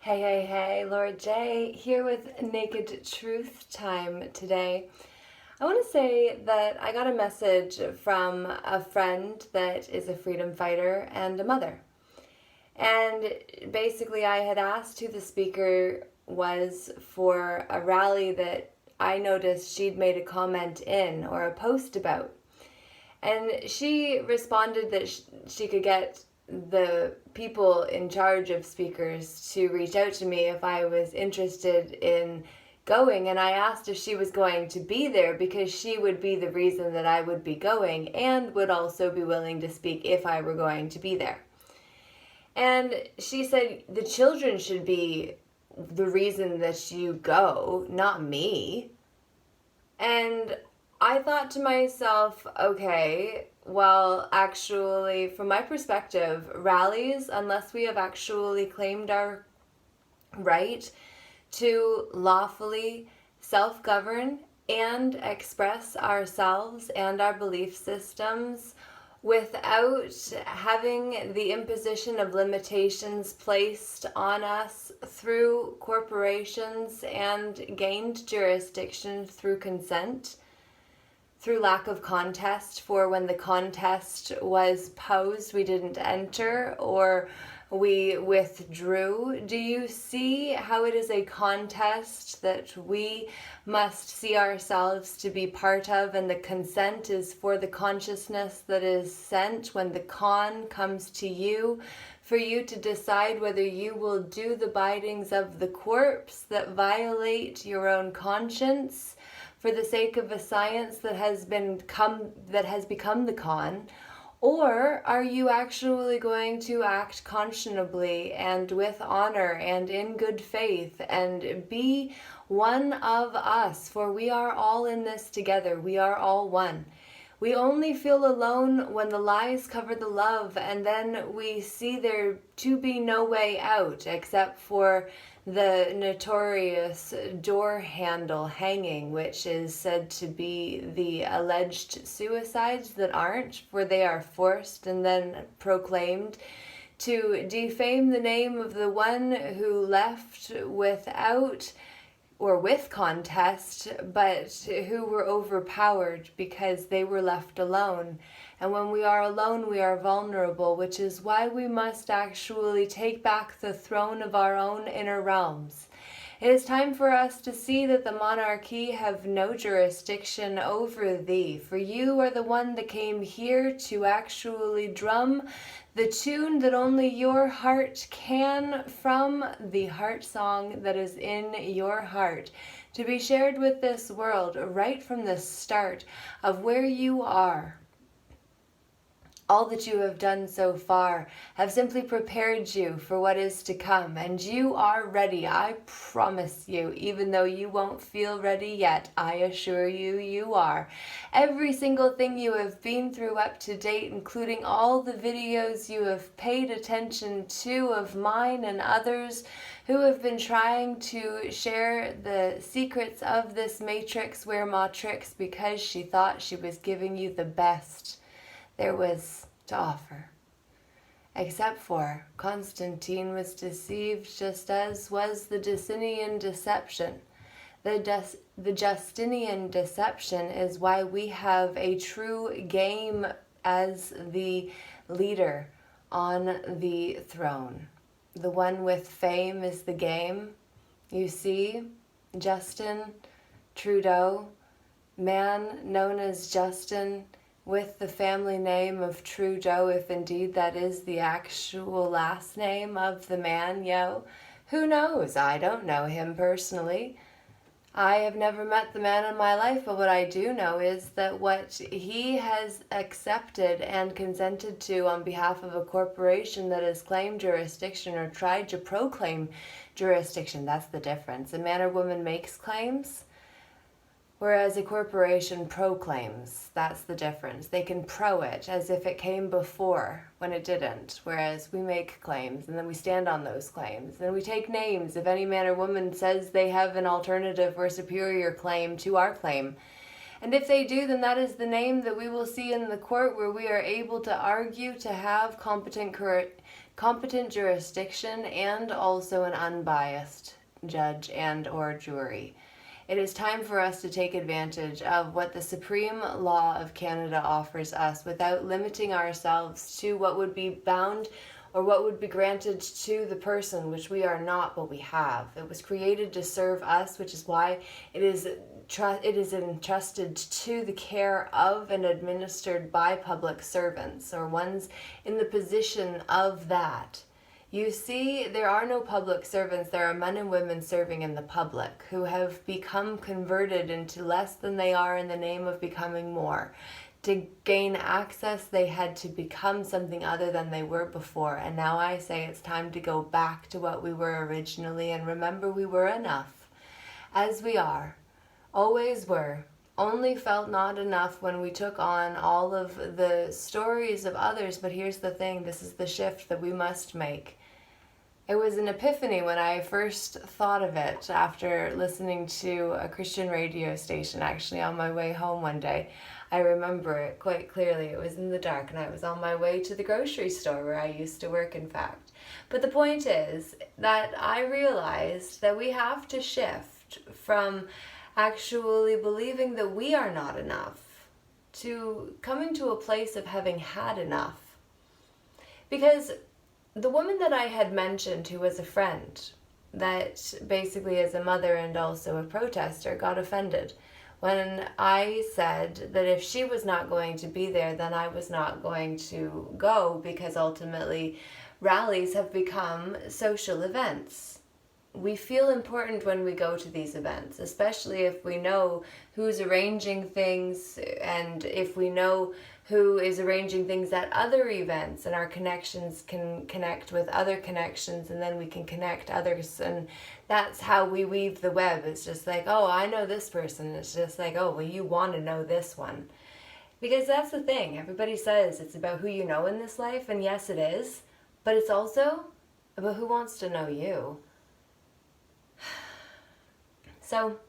Hey, Laura J. here with Naked Truth Time today. I want to say that I got a message from a friend that is a freedom fighter and a mother. And basically, I had asked who the speaker was for a rally that I noticed she'd made a comment in or a post about. And she responded that she could get the people in charge of speakers to reach out to me if I was interested in going. And I asked if she was going to be there because she would be the reason that I would be going and would also be willing to speak if I were going to be there. And she said the children should be the reason that you go, not me. And I thought to myself, okay, well, actually, from my perspective, rallies, unless we have actually claimed our right to lawfully self-govern and express ourselves and our belief systems without having the imposition of limitations placed on us through corporations and gained jurisdiction through consent, through lack of contest, for when the contest was posed we didn't enter or we withdrew. Do you see how it is a contest that we must see ourselves to be part of, and the consent is for the consciousness that is sent when the con comes to you, for you to decide whether you will do the bidings of the corpse that violate your own conscience for the sake of a science that has become the con, or are you actually going to act conscionably and with honor and in good faith and be one of us? For we are all in this together. We are all one. We only feel alone when the lies cover the love, and then we see there to be no way out except for the notorious door handle hanging, which is said to be the alleged suicides that aren't, for they are forced and then proclaimed to defame the name of the one who left without or with contest, but who were overpowered because they were left alone. And when we are alone, we are vulnerable, which is why we must actually take back the throne of our own inner realms. It is time for us to see that the monarchy have no jurisdiction over thee, for you are the one that came here to actually drum the tune that only your heart can, from the heart song that is in your heart, to be shared with this world right from the start of where you are. All that you have done so far have simply prepared you for what is to come, and you are ready, I promise you, even though you won't feel ready yet. I assure you, you are. Every single thing you have been through up to date, including all the videos you have paid attention to of mine and others who have been trying to share the secrets of this matrix where matrix because she thought she was giving you the best there was to offer. Except for Constantine was deceived, just as was the Justinian deception. The Justinian deception is why we have a true game as the leader on the throne. The one with fame is the game. You see, Justin Trudeau, man known as Justin, with the family name of Trudeau, if indeed that is the actual last name of the man, who knows? I don't know him personally. I have never met the man in my life, but what I do know is that what he has accepted and consented to on behalf of a corporation that has claimed jurisdiction or tried to proclaim jurisdiction, that's the difference. A man or woman makes claims, whereas a corporation proclaims. That's the difference. They can pro it as if it came before when it didn't, whereas we make claims and then we stand on those claims. Then we take names if any man or woman says they have an alternative or superior claim to our claim. And if they do, then that is the name that we will see in the court, where we are able to argue to have competent competent jurisdiction and also an unbiased judge and or jury. It is time for us to take advantage of what the Supreme Law of Canada offers us without limiting ourselves to what would be bound or what would be granted to the person, which we are not, but we have. It was created to serve us, which is why it is entrusted to the care of and administered by public servants or ones in the position of that. You see, there are no public servants. There are men and women serving in the public who have become converted into less than they are in the name of becoming more. To gain access, they had to become something other than they were before. And now I say it's time to go back to what we were originally and remember we were enough, as we are, always were. Only felt not enough when we took on all of the stories of others. But here's the thing, this is the shift that we must make. It was an epiphany when I first thought of it after listening to a Christian radio station, actually on my way home one day. I remember it quite clearly. It was in the dark and I was on my way to the grocery store where I used to work, in fact. But the point is that I realized that we have to shift from actually believing that we are not enough to coming to a place of having had enough. Because the woman that I had mentioned, who was a friend, that basically is a mother and also a protester, got offended when I said that if she was not going to be there, then I was not going to go, because ultimately rallies have become social events. We feel important when we go to these events, especially if we know who's arranging things and if we know who is arranging things at other events, and our connections can connect with other connections, and then we can connect others, and that's how we weave the web. It's just like, oh, I know this person. It's just like, oh, well, you want to know this one. Because that's the thing. Everybody says it's about who you know in this life, and yes, it is, but it's also about who wants to know you. So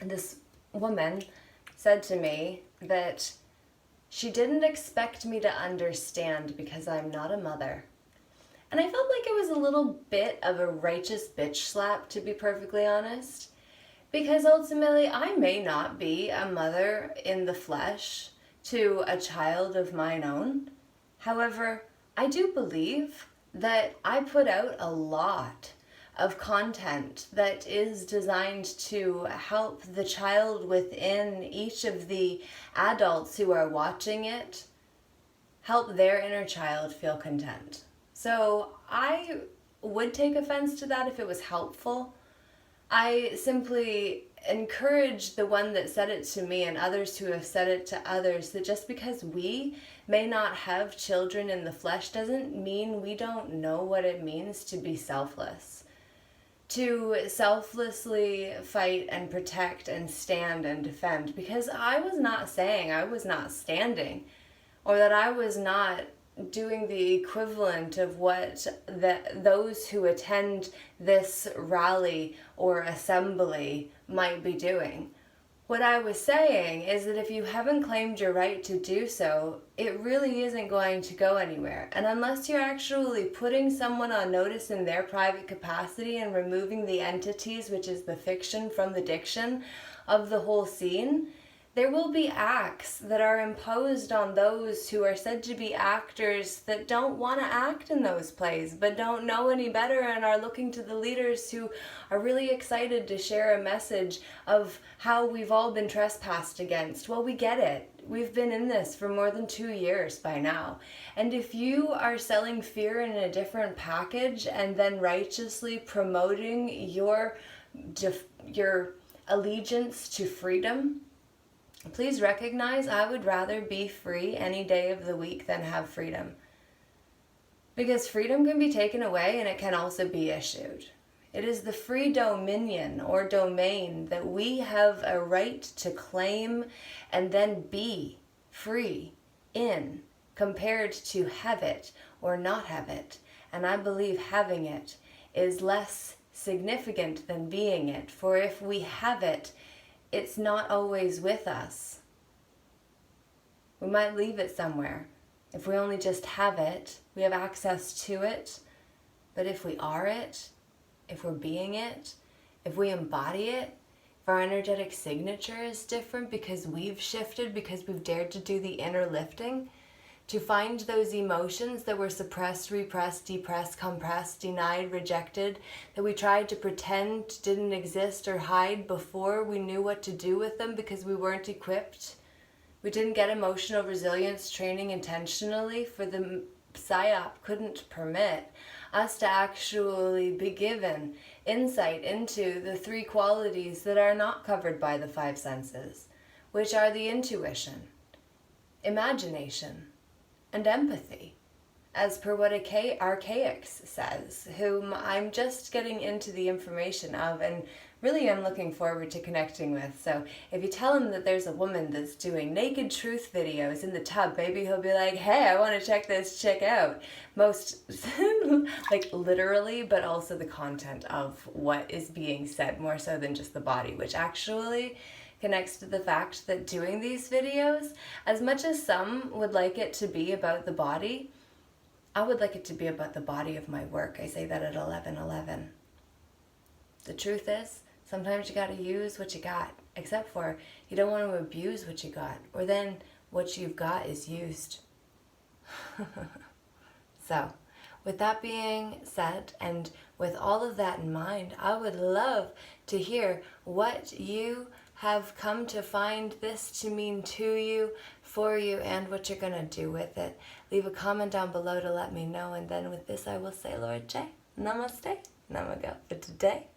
this woman said to me that she didn't expect me to understand because I'm not a mother. And I felt like it was a little bit of a righteous bitch slap, to be perfectly honest. Because ultimately I may not be a mother in the flesh to a child of mine own. However, I do believe that I put out a lot of content that is designed to help the child within each of the adults who are watching it help their inner child feel content. So I would take offense to that if it was helpful. I simply encourage the one that said it to me and others who have said it to others that just because we may not have children in the flesh doesn't mean we don't know what it means to be selfless. To selflessly fight and protect and stand and defend. Because I was not saying I was not standing, or that I was not doing the equivalent of what those who attend this rally or assembly might be doing. What I was saying is that if you haven't claimed your right to do so, it really isn't going to go anywhere. And unless you're actually putting someone on notice in their private capacity and removing the entities, which is the fiction from the diction of the whole scene, there will be acts that are imposed on those who are said to be actors that don't want to act in those plays, but don't know any better and are looking to the leaders who are really excited to share a message of how we've all been trespassed against. Well, we get it. We've been in this for more than 2 years by now. And if you are selling fear in a different package and then righteously promoting your allegiance to freedom, please recognize I would rather be free any day of the week than have freedom. Because freedom can be taken away and it can also be issued. It is the free dominion or domain that we have a right to claim and then be free in, compared to have it or not have it. And I believe having it is less significant than being it. For if we have it, it's not always with us. We might leave it somewhere. If we only just have it, we have access to it. But if we are it, if we're being it, if we embody it, if our energetic signature is different because we've shifted, because we've dared to do the inner lifting, to find those emotions that were suppressed, repressed, depressed, compressed, denied, rejected, that we tried to pretend didn't exist or hide before we knew what to do with them because we weren't equipped. We didn't get emotional resilience training intentionally, for the PSYOP couldn't permit us to actually be given insight into the three qualities that are not covered by the five senses, which are the intuition, imagination, and empathy, as per what Archaics says, whom I'm just getting into the information of and really am looking forward to connecting with. So if you tell him that there's a woman that's doing naked truth videos in the tub, maybe he'll be like, hey, I want to check this chick out. Most, like literally, but also the content of what is being said, more so than just the body, which actually connects to the fact that doing these videos, as much as some would like it to be about the body, I would like it to be about the body of my work. I say that at 11:11. The truth is, sometimes you gotta use what you got, except for you don't want to abuse what you got, or then what you've got is used. So, with that being said, and with all of that in mind, I would love to hear what you have come to find this to mean to you, for you, and what you're going to do with it. Leave a comment down below to let me know, and then with this I will say, Lord J, Namaste, Namago for today.